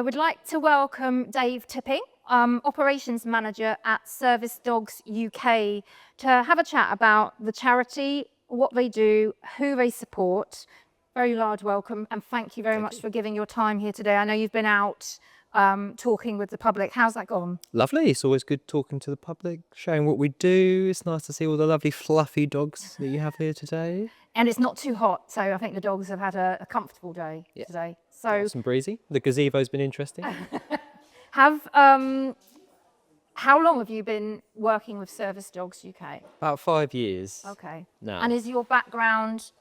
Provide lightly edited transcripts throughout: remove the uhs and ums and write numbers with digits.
I would like to welcome Dave Tipping, Operations Manager at Service Dogs UK, to have a chat about the charity, what they do, who they support. Very large welcome, and thank you very much for giving your time here today. I know you've been out talking with the public. How's that gone? Lovely. It's always good talking to the public, showing what we do. It's nice to see all the lovely fluffy dogs that you have here today. And it's not too hot, so I think the dogs have had a comfortable day today. So, Nice and breezy. The gazebo's been interesting. how long have you been working with Service Dogs UK? About 5 years. Okay. Now. And is your background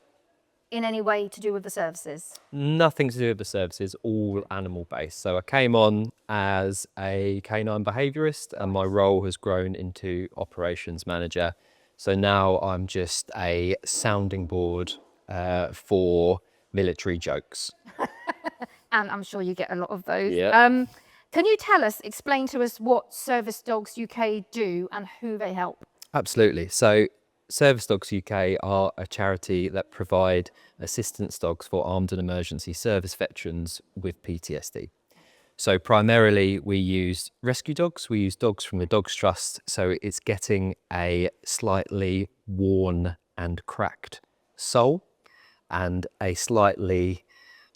in any way to do with the services? Nothing to do with the services, all animal based. So I came on as a canine behaviourist and my role has grown into operations manager. So now I'm just a sounding board for military jokes. And I'm sure you get a lot of those. Yeah. Can you explain to us what Service Dogs UK do and who they help? Absolutely. So Service Dogs UK are a charity that provide assistance dogs for armed and emergency service veterans with PTSD. So primarily we use rescue dogs, we use dogs from the Dogs Trust, so it's getting a slightly worn and cracked soul and a slightly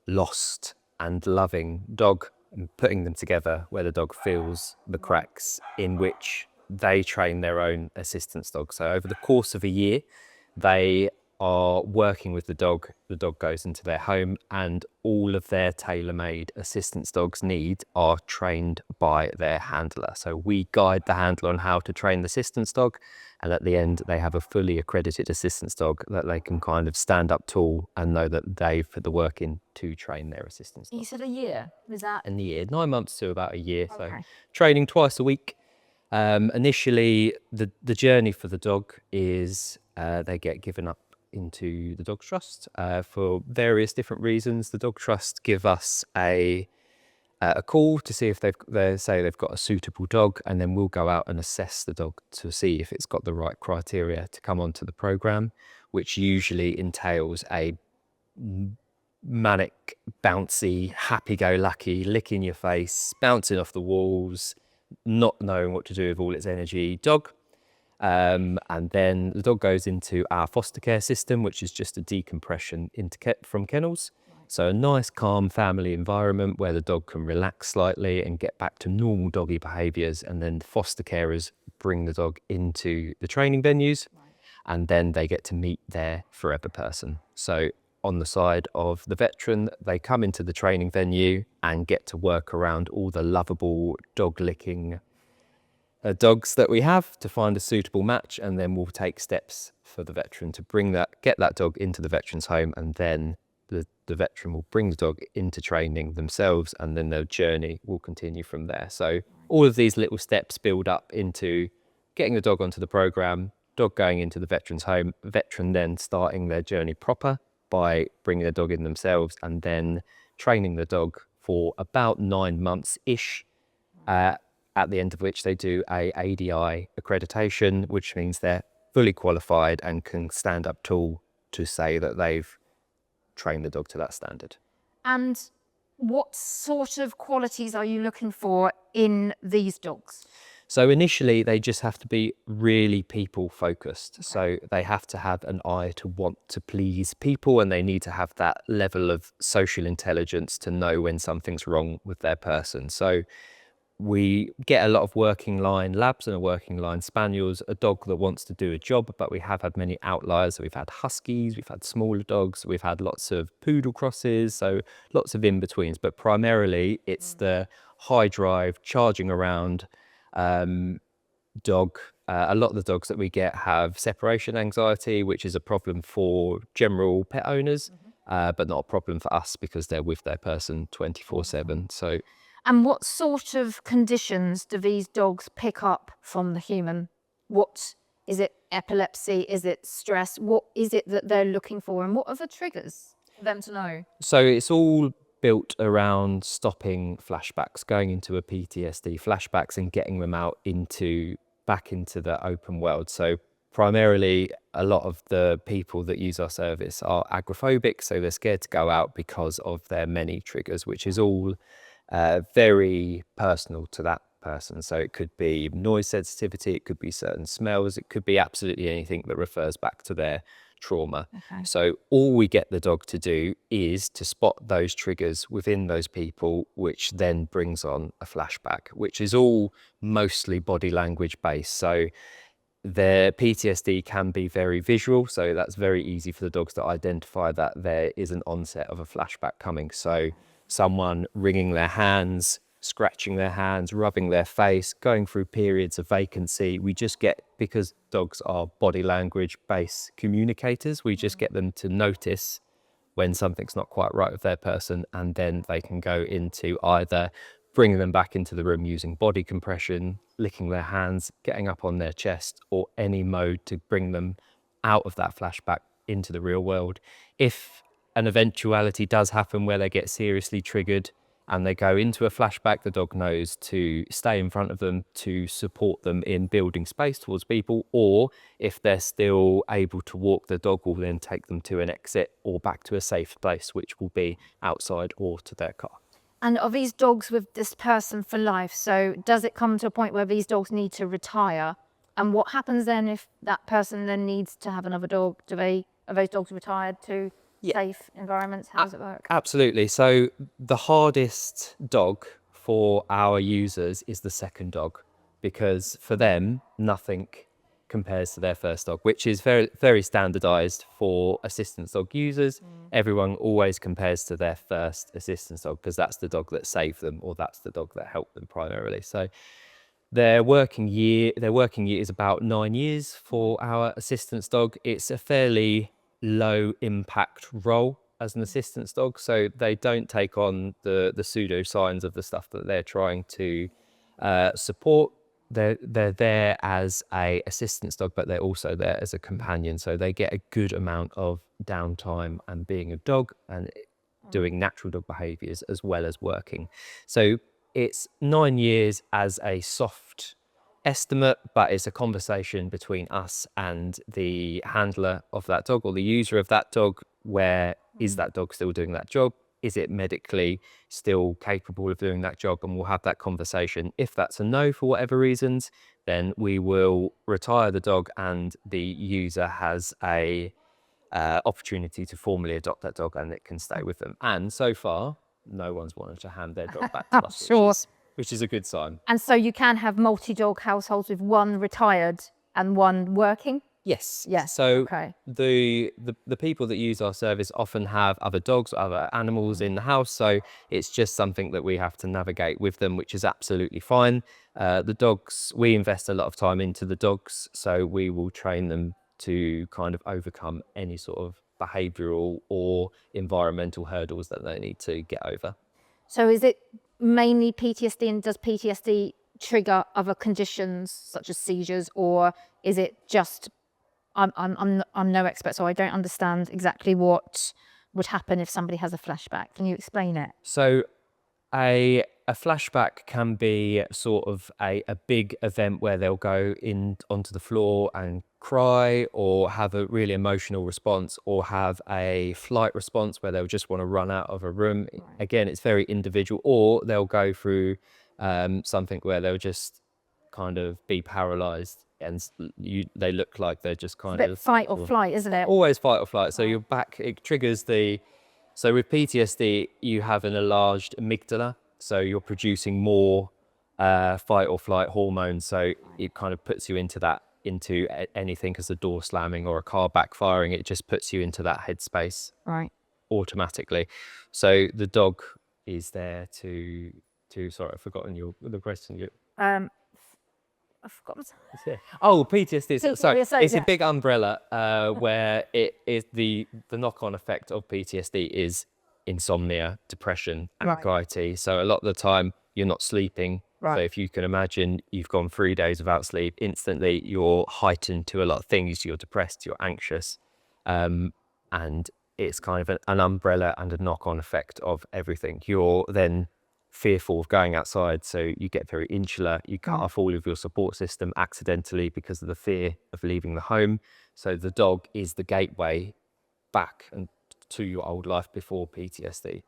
lost and loving dog and putting them together where the dog feels the cracks, in which they train their own assistance dog. So over the course of a year, they are working with the dog goes into their home, and all of their tailor-made assistance dogs' needs are trained by their handler. So we guide the handler on how to train the assistance dog, and at the end they have a fully accredited assistance dog that they can kind of stand up tall and know that they've put the work in to train their assistance dog. You said a year, is that? In the year, 9 months to about a year. Okay. So training twice a week. Initially, the journey for the dog is they get given up into the Dogs Trust for various different reasons. The Dog Trust give us a call to see if they say they've got a suitable dog, and then we'll go out and assess the dog to see if it's got the right criteria to come onto the program, which usually entails a manic, bouncy, happy-go-lucky, licking your face, bouncing off the walls, not knowing what to do with all its energy dog. And then the dog goes into our foster care system, which is just a decompression from kennels. So a nice, calm family environment where the dog can relax slightly and get back to normal doggy behaviours. And then foster carers bring the dog into the training venues, and then they get to meet their forever person. So on the side of the veteran, they come into the training venue and get to work around all the lovable dog licking dogs that we have to find a suitable match, and then we'll take steps for the veteran to get that dog into the veteran's home, and then the veteran will bring the dog into training themselves, and then their journey will continue from there. So all of these little steps build up into getting the dog onto the program, dog going into the veteran's home, veteran then starting their journey proper by bringing the dog in themselves, and then training the dog for about 9 months-ish, at the end of which they do a ADI accreditation, which means they're fully qualified and can stand up tall to say that they've trained the dog to that standard. And what sort of qualities are you looking for in these dogs? So initially, they just have to be really people focused. Okay. So they have to have an eye to want to please people, and they need to have that level of social intelligence to know when something's wrong with their person. So we get a lot of working line labs and a working line spaniels, a dog that wants to do a job, but we have had many outliers. So we've had huskies, we've had smaller dogs, we've had lots of poodle crosses, so lots of in-betweens, but primarily it's the high drive, charging around dog. A lot of the dogs that we get have separation anxiety, which is a problem for general pet owners, but not a problem for us because they're with their person 24/7. So. And what sort of conditions do these dogs pick up from the human? What is it? Epilepsy? Is it stress? What is it that they're looking for, and what are the triggers for them to know? So it's all built around stopping flashbacks, going into a PTSD flashbacks and getting them out back into the open world. So primarily, a lot of the people that use our service are agoraphobic, so they're scared to go out because of their many triggers, which is all very personal to that person. So it could be noise sensitivity, it could be certain smells, it could be absolutely anything that refers back to their trauma. Okay. So all we get the dog to do is to spot those triggers within those people, which then brings on a flashback, which is all mostly body language based. So their PTSD can be very visual, so that's very easy for the dogs to identify that there is an onset of a flashback coming. So someone wringing their hands, scratching their hands, rubbing their face, going through periods of vacancy. We just get, because dogs are body language based communicators, we just get them to notice when something's not quite right with their person, and then they can go into either bringing them back into the room using body compression, licking their hands, getting up on their chest, or any mode to bring them out of that flashback into the real world. If an eventuality does happen where they get seriously triggered and they go into a flashback, the dog knows to stay in front of them to support them in building space towards people, or if they're still able to walk, the dog will then take them to an exit or back to a safe place, which will be outside or to their car. And are these dogs with this person for life? So does it come to a point where these dogs need to retire? And what happens then if that person then needs to have another dog? Are those dogs retired to safe environments? How does it work? Absolutely. So the hardest dog for our users is the second dog, because for them, nothing compares to their first dog, which is very, very standardized for assistance dog users. Everyone always compares to their first assistance dog because that's the dog that saved them, or that's the dog that helped them primarily. So their working year is about 9 years for our assistance dog. It's a fairly low impact role as an assistance dog, so they don't take on the pseudo signs of the stuff that they're trying to support. They're there as a assistance dog, but they're also there as a companion, so they get a good amount of downtime and being a dog and doing natural dog behaviors as well as working. So it's 9 years as a soft estimate, but it's a conversation between us and the handler of that dog or the user of that dog. Where is that dog still doing that job? Is it medically still capable of doing that job? And we'll have that conversation. If that's a no for whatever reasons, then we will retire the dog and the user has a opportunity to formally adopt that dog and it can stay with them. And so far, no one's wanted to hand their dog back to us, Sure. which is a good sign. And so you can have multi-dog households with one retired and one working? Yes. Yes. So Okay. the people that use our service often have other dogs, other animals in the house. So it's just something that we have to navigate with them, which is absolutely fine. The dogs, we invest a lot of time into the dogs, so we will train them to kind of overcome any sort of behavioural or environmental hurdles that they need to get over. So is it mainly PTSD, and does PTSD trigger other conditions such as seizures, or is it just, I'm no expert, so I don't understand exactly what would happen if somebody has a flashback. Can you explain it? So a flashback can be sort of a big event where they'll go in onto the floor and cry, or have a really emotional response, or have a flight response where they'll just want to run out of a room. Right. Again, it's very individual. Or they'll go through something where they'll just kind of be paralyzed and they look like they're just It's a kind bit of fight or flight, isn't it? always fight or flight. So your back, it triggers so with PTSD, you have an enlarged amygdala. So you're producing more fight or flight hormones. So it kind of puts you into anything as a door slamming or a car backfiring. It just puts you into that headspace Right. automatically. So the dog is there to sorry, I've forgotten the question. I forgot. Oh, PTSD. So Sorry, you're saying, it's a yeah. big umbrella where it is the knock-on effect of PTSD is insomnia, depression, Right. anxiety. So a lot of the time you're not sleeping. Right. So if you can imagine you've gone 3 days without sleep, instantly you're heightened to a lot of things. You're depressed, you're anxious, and it's kind of an umbrella and a knock-on effect of everything. You're then fearful of going outside, so you get very insular. You cut off all of your support system accidentally because of the fear of leaving the home. So the dog is the gateway back and to your old life before PTSD.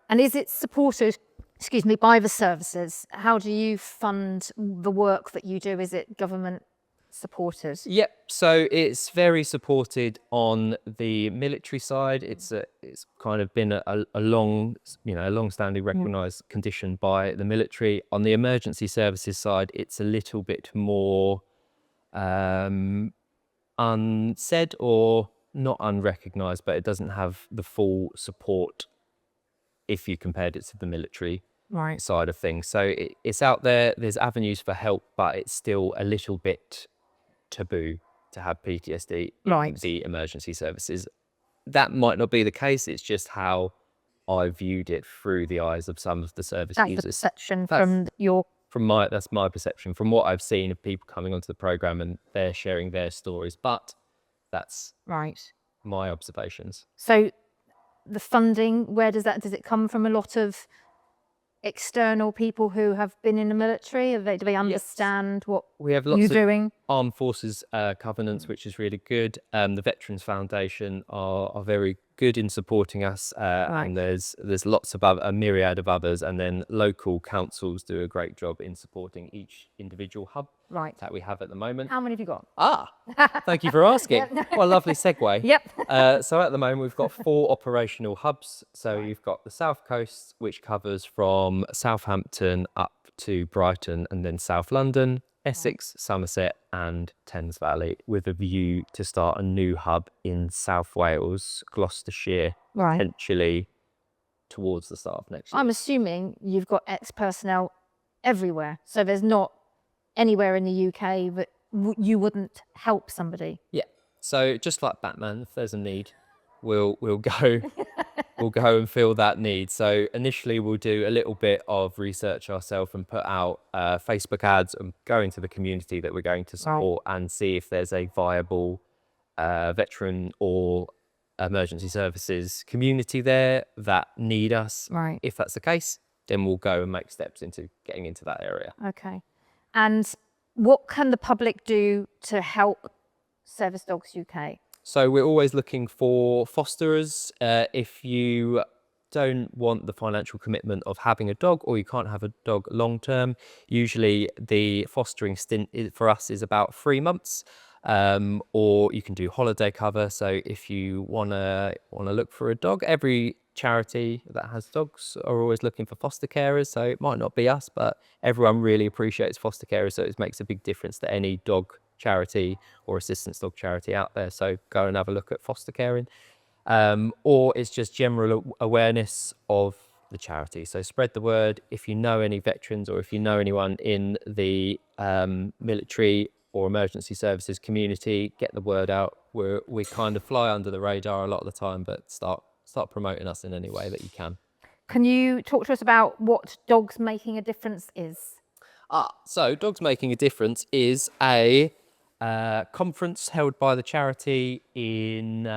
And is it supported excuse me, by the services. How do you fund the work that you do? Is it government supported? Yep. So it's very supported on the military side. It's kind of been a long, a long-standing recognised condition by the military. On the emergency services side, it's a little bit more unsaid or not unrecognised, but it doesn't have the full support if you compared it to the military Right. side of things. So it's out there. There's avenues for help, but it's still a little bit taboo to have PTSD in Right. the emergency services. That might not be the case. It's just how I viewed it through the eyes of some of the service That's the users. perception That's- from That's my perception from what I've seen of people coming onto the program, and they're sharing their stories. But that's right. my observations. So the funding, where does it come from? A lot of external people who have been in the military? Do they understand what We have you're lots of doing? armed forces covenants, which is really good. The Veterans Foundation are very good in supporting us, and there's lots of a myriad of others, and then local councils do a great job in supporting each individual hub Right. that we have at the moment. How many have you got? Thank you for asking. What a lovely segue. Yep. So at the moment, we've got 4 operational hubs. So you've got the South Coast, which covers from Southampton up to Brighton and then South London, Essex, Somerset and Thames Valley, with a view to start a new hub in South Wales, Gloucestershire, Right. potentially towards the start of next year. I'm assuming you've got ex-personnel everywhere. So there's not anywhere in the UK that you wouldn't help somebody. Yeah. So just like Batman, if there's a need, we'll go we'll go and fill that need. So initially we'll do a little bit of research ourselves and put out Facebook ads and go into the community that we're going to support and see if there's a viable veteran or emergency services community there that need us. Right. If that's the case, then we'll go and make steps into getting into that area. Okay. And what can the public do to help Service Dogs UK? So we're always looking for fosterers. If you don't want the financial commitment of having a dog, or you can't have a dog long term, usually the fostering stint for us is about 3 months. Or you can do holiday cover. So if you wanna look for a dog, every charity that has dogs are always looking for foster carers. So it might not be us, but everyone really appreciates foster carers. So it makes a big difference to any dog charity or assistance dog charity out there. So go and have a look at foster caring. Or it's just general awareness of the charity. So spread the word. If you know any veterans or if you know anyone in the military or emergency services community, get the word out. We kind of fly under the radar a lot of the time, but start promoting us in any way that you can. Can you talk to us about what Dogs Making a Difference is? So Dogs Making a Difference is a conference held by the charity in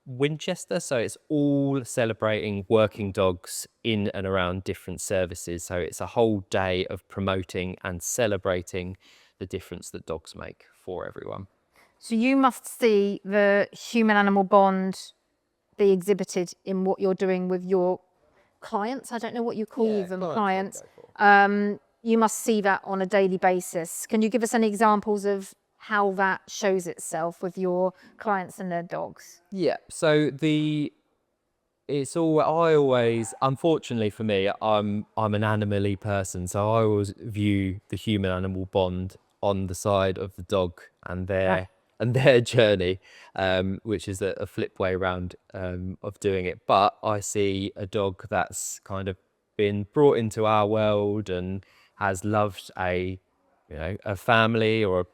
Winchester. So it's all celebrating working dogs in and around different services. So it's a whole day of promoting and celebrating the difference that dogs make for everyone. So you must see the human-animal bond be exhibited in what you're doing with your clients. I don't know what you call them, clients. You must see that on a daily basis. Can you give us any examples of how that shows itself with your clients and their dogs? Yeah, so I always, unfortunately for me, I'm an animal-y person, so I always view the human-animal bond on the side of the dog and their journey, which is a flip way around of doing it. But I see a dog that's kind of been brought into our world and has loved a family or a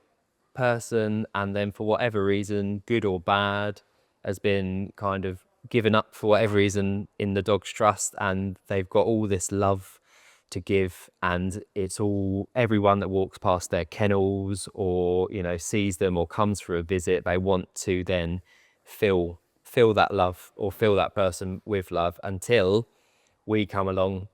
person, and then for whatever reason, good or bad, has been kind of given up for whatever reason in the dog's trust, and they've got all this love to give, and it's all everyone that walks past their kennels or sees them or comes for a visit, they want to then fill that love or fill that person with love until we come along,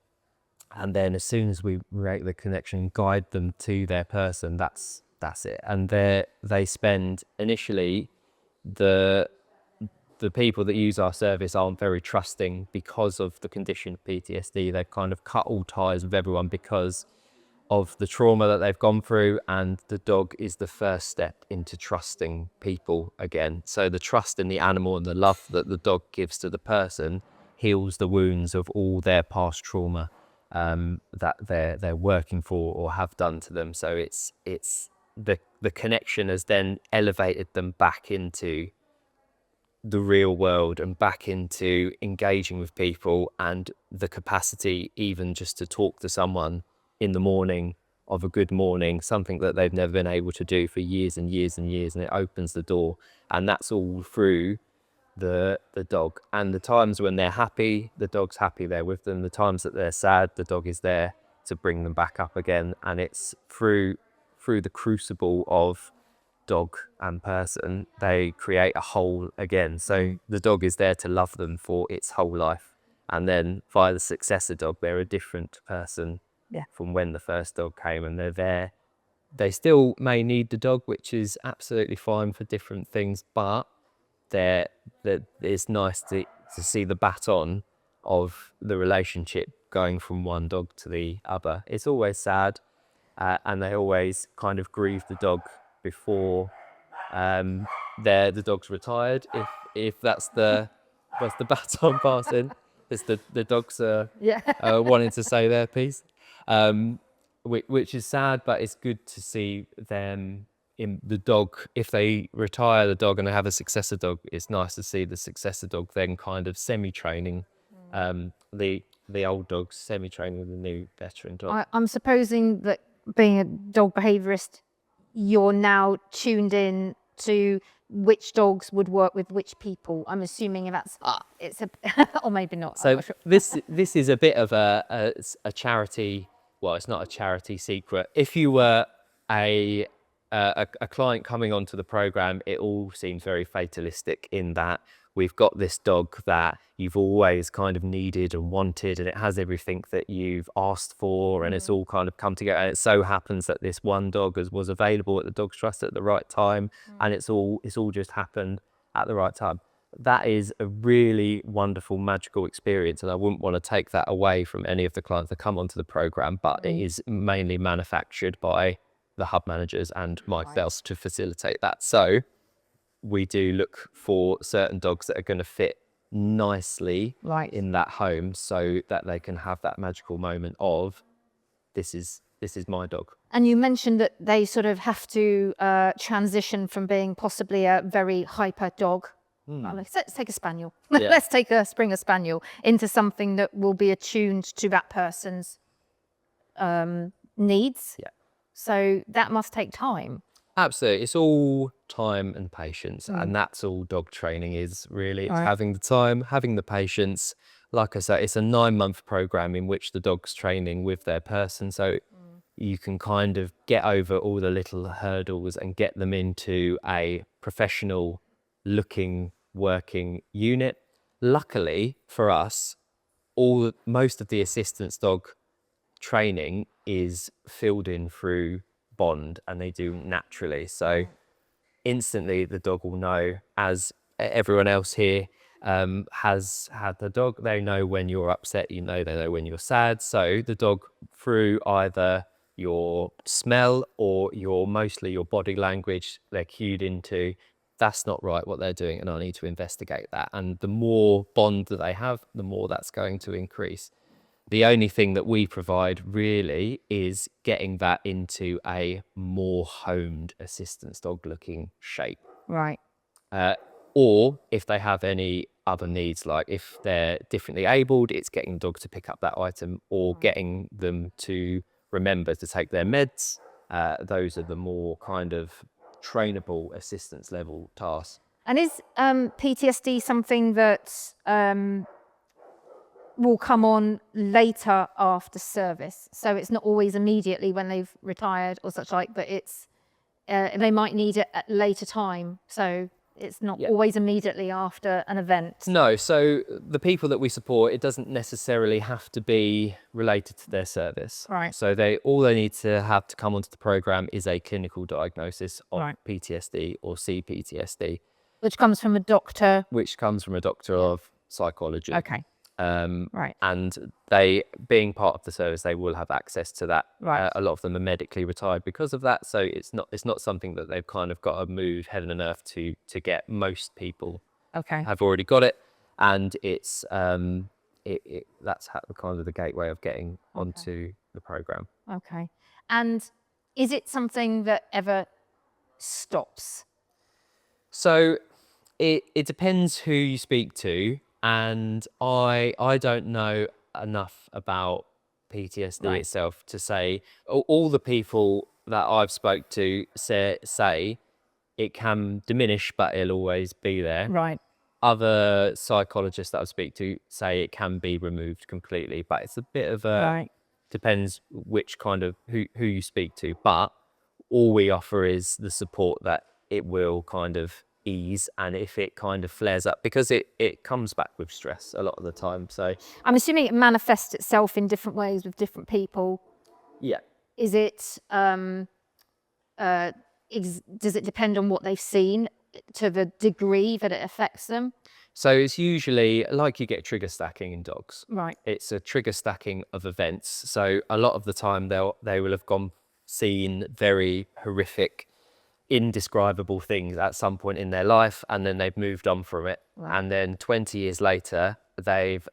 and then as soon as we make the connection, guide them to their person, that's it. And they spend initially the the people that use our service aren't very trusting because of the condition of PTSD. They've kind of cut all ties with everyone because of the trauma that they've gone through, and the dog is the first step into trusting people again. So the trust in the animal and the love that the dog gives to the person heals the wounds of all their past trauma that they're working for or have done to them. So it's the connection has then elevated them back into the real world and back into engaging with people, and the capacity even just to talk to someone in the morning of a good morning, something that they've never been able to do for years and years and years, and it opens the door. And that's all through the dog. And the times when they're happy, the dog's happy there with them. The times that they're sad, the dog is there to bring them back up again. And it's through the crucible of dog and person, they create a whole again. So the dog is there to love them for its whole life, and then via the successor dog, they're a different person from when the first dog came, and they're there. They still may need the dog, which is absolutely fine for different things, but it's nice to see the baton of the relationship going from one dog to the other. It's always sad, and they always kind of grieve the dog before the dog's retired, if that's the baton passing. It's the dogs wanting to say their piece, which is sad, but it's good to see them in the dog. If they retire the dog and they have a successor dog, it's nice to see the successor dog then kind of semi-training the old dogs, semi-training the new veteran dog. I'm supposing that being a dog behaviourist, you're now tuned in to which dogs would work with which people. I'm assuming that's it's a or maybe not. So I'm not sure. this is a bit of a charity. Well, it's not a charity secret. If you were a client coming onto the program, it all seems very fatalistic in that we've got this dog that you've always kind of needed and wanted, and it has everything that you've asked for, and it's all kind of come together. And it so happens that this one dog was available at the Dogs Trust at the right time, and it's all just happened at the right time. That is a really wonderful, magical experience, and I wouldn't want to take that away from any of the clients that come onto the program, but it is mainly manufactured by the hub managers and myself to facilitate that. So we do look for certain dogs that are going to fit nicely in that home, so that they can have that magical moment of this is my dog. And you mentioned that they sort of have to transition from being possibly a very hyper dog. Well, let's take a spaniel. Let's take a Springer Spaniel into something that will be attuned to that person's needs. Yeah. So that must take time. Absolutely. It's all time and patience, and that's all dog training is really. It's having the time, having the patience. Like I say, it's a 9-month program in which the dog's training with their person, so you can kind of get over all the little hurdles and get them into a professional looking working unit. Luckily for us, most of the assistance dog training is filled in through Bond, and they do naturally. So instantly the dog will know, as everyone else here has had the dog, they know when you're upset, they know when you're sad. So the dog, through either your smell or mostly your body language, they're cued into, that's not right what they're doing, and I need to investigate that. And the more bond that they have, the more that's going to increase. The only thing that we provide really is getting that into a more homed assistance dog looking shape. Right. Or if they have any other needs, like if they're differently abled, it's getting the dog to pick up that item, or getting them to remember to take their meds. Those are the more kind of trainable assistance level tasks. And is PTSD something that will come on later after service? So it's not always immediately when they've retired or such like, but it's they might need it at later time. So it's not always immediately after an event. No, so the people that we support, it doesn't necessarily have to be related to their service. Right. So all they need to have to come onto the program is a clinical diagnosis of PTSD or CPTSD. Which comes from a doctor. which comes from a doctor of psychology. Okay. Right. And they, being part of the service, they will have access to that. Right. A lot of them are medically retired because of that, so it's not something that they've kind of got to move heaven and earth to get. Most people Okay. have already got it, and it's that's kind of the gateway of getting onto the program. Okay. And is it something that ever stops? So it depends who you speak to, and I don't know enough about PTSD Right. itself to say. All the people that I've spoke to say it can diminish, but it'll always be there. Right. Other psychologists that I speak to say it can be removed completely, but it's a bit of a Right. depends which kind of who you speak to. But all we offer is the support that it will kind of ease, and if it kind of flares up, because it comes back with stress a lot of the time. So I'm assuming it manifests itself in different ways with different people. yeah. Is it, does it depend on what they've seen to the degree that it affects them? So it's usually like you get trigger stacking in dogs. Right. It's a trigger stacking of events. So a lot of the time they will have seen very horrific, indescribable things at some point in their life, and then they've moved on from it. Right. And then 20 years later, they've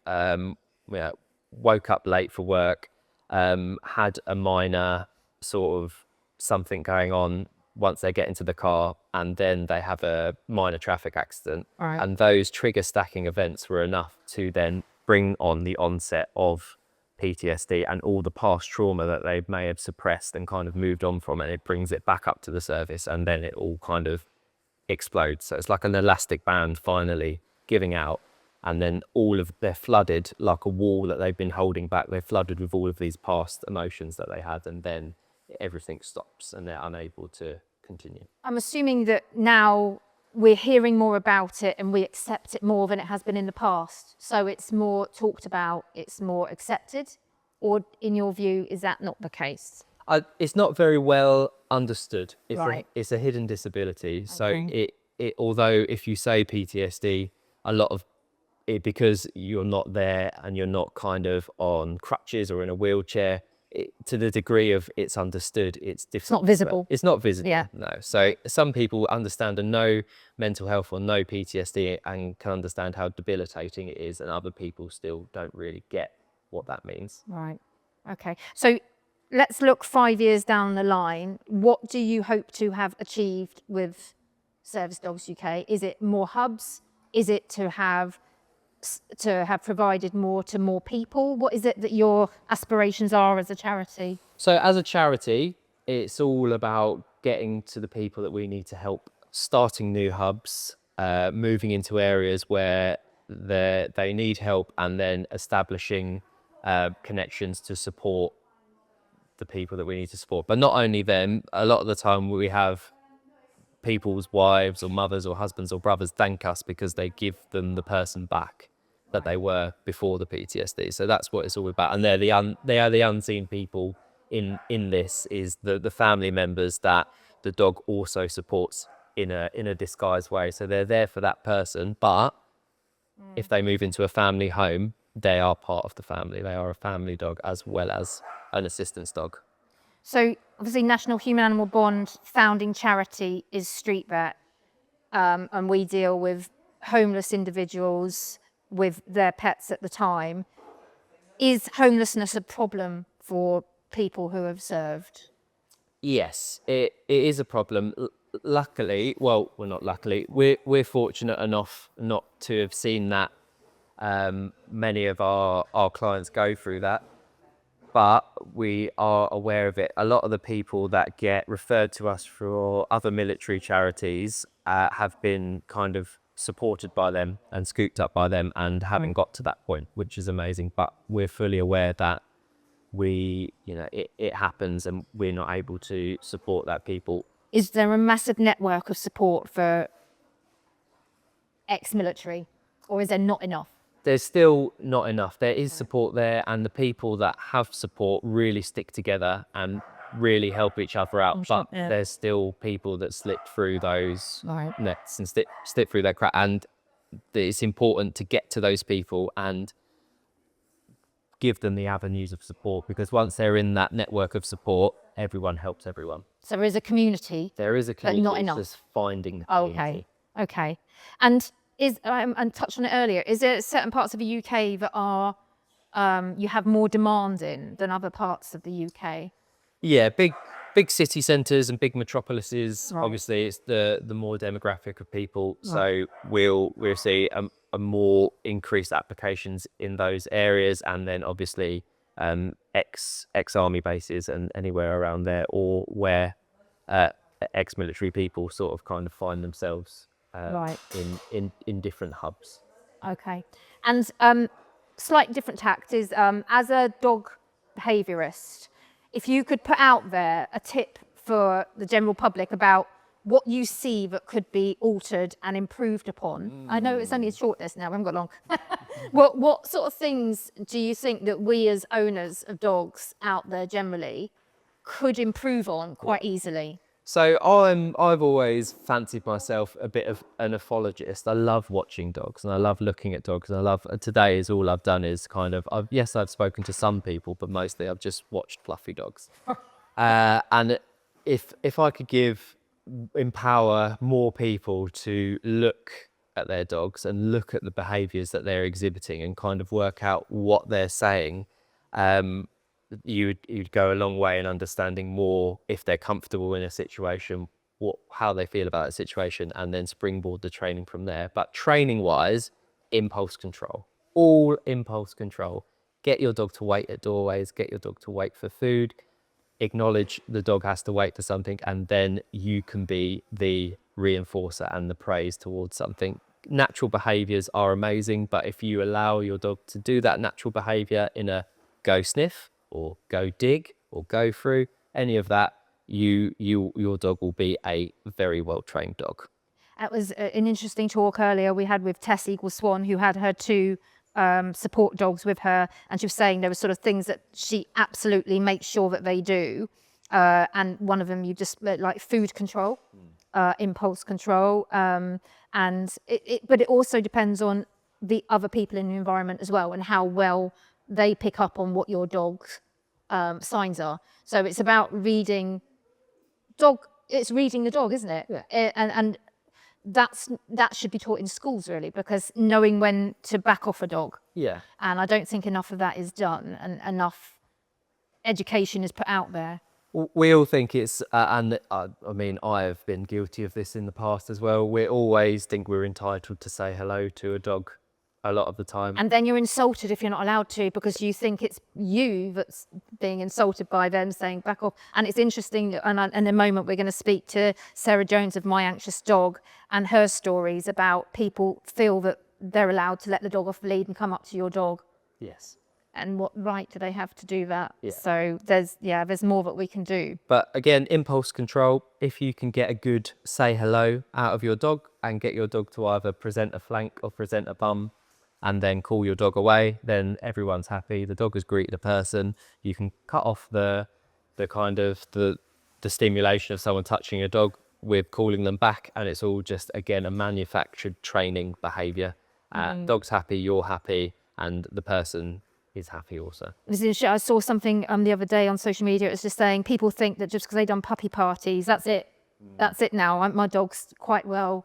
woke up late for work, had a minor sort of something going on once they get into the car, and then they have a minor traffic accident. Right. And those trigger stacking events were enough to then bring on the onset of PTSD and all the past trauma that they may have suppressed and kind of moved on from, and it brings it back up to the surface, and then it all kind of explodes. So it's like an elastic band finally giving out, and then they're flooded like a wall that they've been holding back. They're flooded with all of these past emotions that they had, and then everything stops and they're unable to continue. I'm assuming that now we're hearing more about it and we accept it more than it has been in the past. So it's more talked about, it's more accepted. Or in your view, is that not the case? It's not very well understood. Right. It's a hidden disability. So Okay. it although if you say PTSD, a lot of it, because you're not there and you're not kind of on crutches or in a wheelchair, to the degree of it's understood, it's difficult. It's not visible. It's not visible. Yeah. No. So some people understand and know mental health or know PTSD and can understand how debilitating it is, and other people still don't really get what that means. Right. Okay. So let's look 5 years down the line. What do you hope to have achieved with Service Dogs UK? Is it more hubs? Is it to have provided more to more people? What is it that your aspirations are as a charity? So as a charity, it's all about getting to the people that we need to help, starting new hubs, moving into areas where they need help, and then establishing connections to support the people that we need to support. But not only them, a lot of the time we have people's wives or mothers or husbands or brothers thank us because they give them the person back that they were before the PTSD. So that's what it's all about. And they are the unseen people in this, is the family members that the dog also supports in a disguised way. So they're there for that person, but if they move into a family home, they are part of the family. They are a family dog as well as an assistance dog. So obviously National Human Animal Bond founding charity is Street Vet, and we deal with homeless individuals with their pets at the time. Is homelessness a problem for people who have served? Yes, it is a problem. Luckily, well, not luckily, we're fortunate enough not to have seen that. Many of our clients go through that, but we are aware of it. A lot of the people that get referred to us for other military charities have been kind of supported by them and scooped up by them and haven't got to that point, which is amazing. But we're fully aware that it happens and we're not able to support that people. Is there a massive network of support for ex-military, or is there not enough? There's still not enough. There is support there, and the people that have support really stick together and really help each other out. sure, But yeah. there's still people that slip through those Right. nets and slip through that crack. And it's important to get to those people and give them the avenues of support, because once they're in that network of support, everyone helps everyone. So there is a community. There is a But community. not It's enough. just finding the Okay. community. Okay. And and touched on it earlier, is there certain parts of the UK that are you have more demand in than other parts of the UK? Yeah, big city centres and big metropolises. Right. Obviously, it's the more demographic of people. So we'll see a more increased applications in those areas, and then obviously ex army bases and anywhere around there, or where ex military people sort of kind of find themselves Right. in different hubs. Okay. And slightly different tact is as a dog behaviourist, if you could put out there a tip for the general public about what you see that could be altered and improved upon. I know it's only a short list now, we haven't got long. What sort of things do you think that we as owners of dogs out there generally could improve on quite easily? So I've always fancied myself a bit of an ethologist. I love watching dogs and I love looking at dogs, and I love, today is all I've done is kind of, I've spoken to some people, but mostly I've just watched fluffy dogs. And if I could empower more people to look at their dogs and look at the behaviours that they're exhibiting and kind of work out what they're saying, you'd go a long way in understanding more if they're comfortable in a situation, how they feel about a situation, and then springboard the training from there. But training wise, impulse control, all impulse control. Get your dog to wait at doorways, get your dog to wait for food, acknowledge the dog has to wait for something, and then you can be the reinforcer and the praise towards something. Natural behaviors are amazing, but if you allow your dog to do that natural behavior in a go sniff or go dig or go through, any of that, your dog will be a very well trained dog. That was an interesting talk earlier we had with Tess Eagle Swan, who had her two support dogs with her, and she was saying there were sort of things that she absolutely makes sure that they do, and one of them you just like food control, impulse control, and but it also depends on the other people in the environment as well and how well they pick up on what your dog's signs are. So it's about reading it's reading the dog, isn't it? Yeah. And that should be taught in schools really, because knowing when to back off a dog. Yeah. And I don't think enough of that is done and enough education is put out there. We all think it's, and I mean, I've been guilty of this in the past as well. We always think we're entitled to say hello to a dog a lot of the time. And then you're insulted if you're not allowed to, because you think it's you that's being insulted by them saying back off. And it's interesting, and in a moment we're going to speak to Sarah Jones of My Anxious Dog and her stories about people feel that they're allowed to let the dog off the lead and come up to your dog. Yes. And what right do they have to do that? Yeah. So there's more that we can do. But again, impulse control, if you can get a good say hello out of your dog and get your dog to either present a flank or present a bum and then call your dog away, then everyone's happy. The dog has greeted a person. You can cut off the kind of the stimulation of someone touching a dog with calling them back, and it's all just, again, a manufactured training behavior. Dog's happy, you're happy, and the person is happy also. I saw something the other day on social media. It was just saying people think that just because they've done puppy parties, that's it. That's it now. My dog's quite well.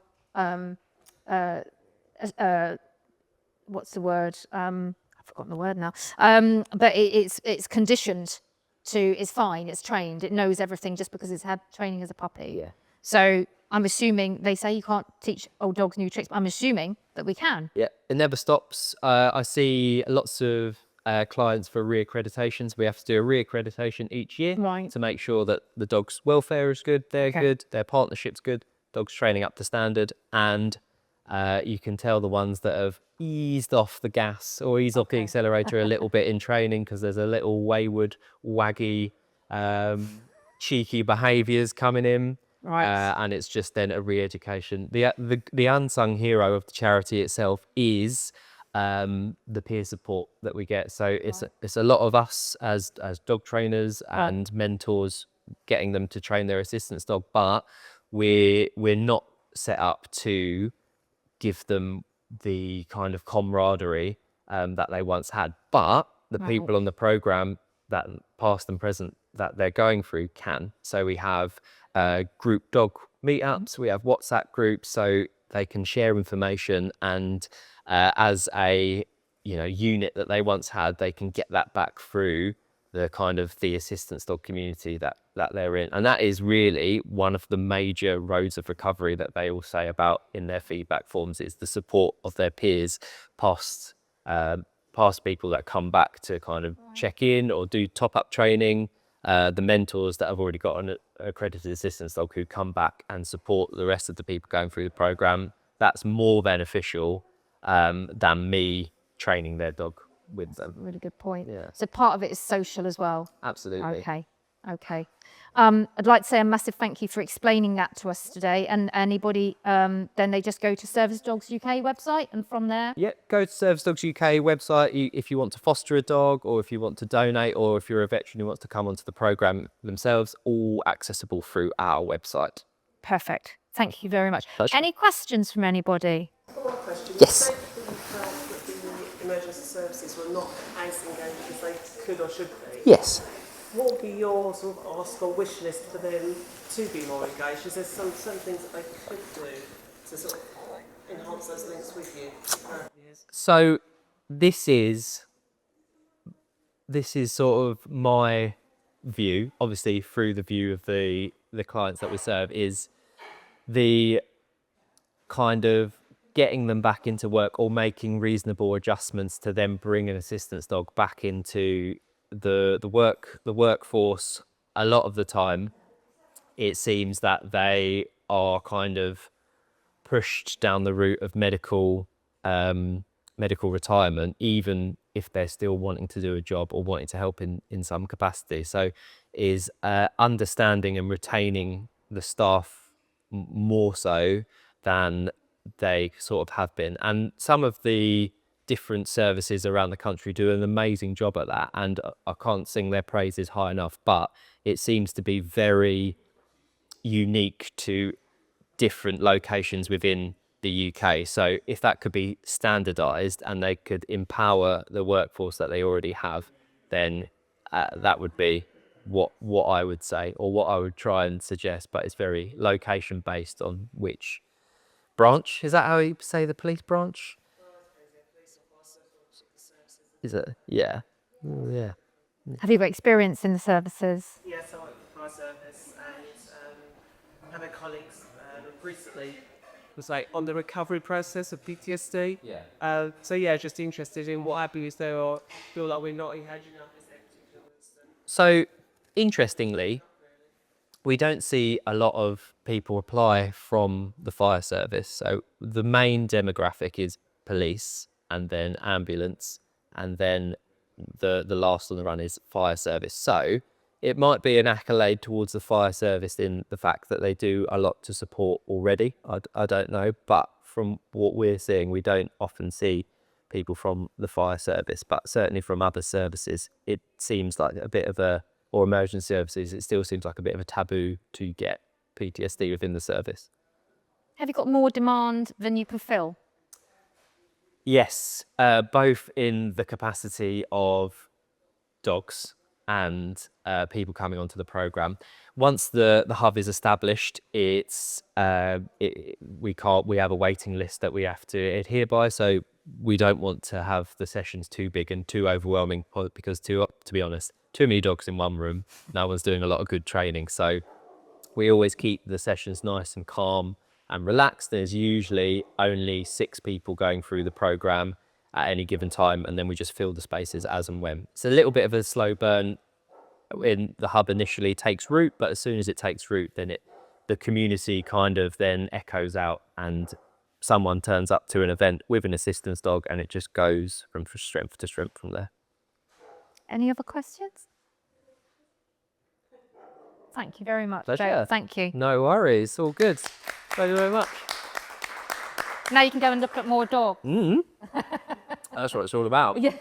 What's the word? I've forgotten the word now. But it's conditioned to. It's fine. It's trained. It knows everything just because it's had training as a puppy. Yeah. So I'm assuming they say you can't teach old dogs new tricks, but I'm assuming that we can. Yeah, it never stops. I see lots of clients for reaccreditations. We have to do a reaccreditation each year to make sure that the dog's welfare is good, they're good, their partnership's good, dog's training up to standard, and you can tell the ones that have eased off the gas or eased off the accelerator a little bit in training because there's a little wayward, waggy, cheeky behaviours coming in. Right. And it's just then a re-education. The unsung hero of the charity itself is the peer support that we get. So it's a lot of us as dog trainers and mentors getting them to train their assistance dog, but we're not set up to give them the kind of camaraderie that they once had. But the people on the program, that past and present, that they're going through can. So we have group dog meetups, we have WhatsApp groups, so they can share information, and as a unit that they once had, they can get that back through the kind of the assistance dog community that they're in. And that is really one of the major roads of recovery that they all say about in their feedback forms, is the support of their peers, past people that come back to kind of check in or do top-up training, the mentors that have already got an accredited assistance dog who come back and support the rest of the people going through the program. That's more beneficial than me training their dog with them. Really good point. Yeah. So part of it is social as well. Absolutely. Okay. I'd like to say a massive thank you for explaining that to us today. And anybody, then they just go to Service Dogs UK website, and from there. Yeah, go to Service Dogs UK website if you want to foster a dog, or if you want to donate, or if you're a veteran who wants to come onto the programme themselves, all accessible through our website. Perfect. Thank you very much. Pleasure. Any questions from anybody? One question. Yes. You say that the emergency services were not as engaged as they could or should be. Yes. What would be your sort of ask or wish list for them to be more engaged? Is there some things that they could do to sort of enhance those links with you? So this is sort of my view, obviously through the view of the clients that we serve, is the kind of getting them back into work or making reasonable adjustments to then bring an assistance dog back into the workforce. A lot of the time it seems that they are kind of pushed down the route of medical retirement, even if they're still wanting to do a job or wanting to help in some capacity. So is understanding and retaining the staff more so than they sort of have been. And some of the different services around the country do an amazing job at that, and I can't sing their praises high enough, but it seems to be very unique to different locations within the UK. So if that could be standardized and they could empower the workforce that they already have, then that would be what I would say, or what I would try and suggest. But it's very location based on which branch. Is that how you say the police branch? Is it? Yeah. Oh, yeah. Have you got experience in the services? Yes, I work for my service, and having colleagues recently was like on the recovery process of PTSD. Yeah. So yeah, just interested in what happens there, or feel like we're not engaging enough in that particular instance. So, interestingly, we don't see a lot of people apply from the fire service. So the main demographic is police, and then ambulance, and then the last on the run is fire service. So it might be an accolade towards the fire service in the fact that they do a lot to support already. I don't know, but from what we're seeing, we don't often see people from the fire service, but certainly from other services, it seems like a bit of a, or emergency services, it still seems like a bit of a taboo to get PTSD within the service. Have you got more demand than you can fill? Yes, both in the capacity of dogs and people coming onto the program. Once the hub is established, we have a waiting list that we have to adhere by. So we don't want to have the sessions too big and too overwhelming, because to be honest, too many dogs in one room, no one's doing a lot of good training. So we always keep the sessions nice and calm and relaxed. There's usually only 6 people going through the program at any given time, and then we just fill the spaces as and when. It's a little bit of a slow burn in the hub initially, takes root, but as soon as it takes root, then the community kind of then echoes out, and someone turns up to an event with an assistance dog, and it just goes from strength to strength from there. Any other questions? Thank you very much. Pleasure. Joe. Thank you. No worries, all good. Thank you very much. Now you can go and look at more dogs. That's what it's all about. Yeah.